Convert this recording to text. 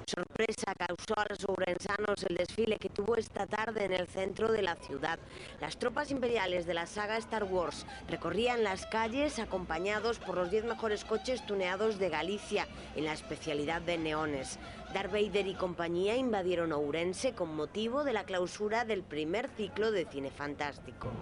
Sorpresa causó a los ourensanos el desfile que tuvo esta tarde en el centro de la ciudad. Las tropas imperiales de la saga Star Wars recorrían las calles acompañados por los 10 mejores coches tuneados de Galicia en la especialidad de neones. Darth Vader y compañía invadieron Ourense con motivo de la clausura del primer ciclo de cine fantástico.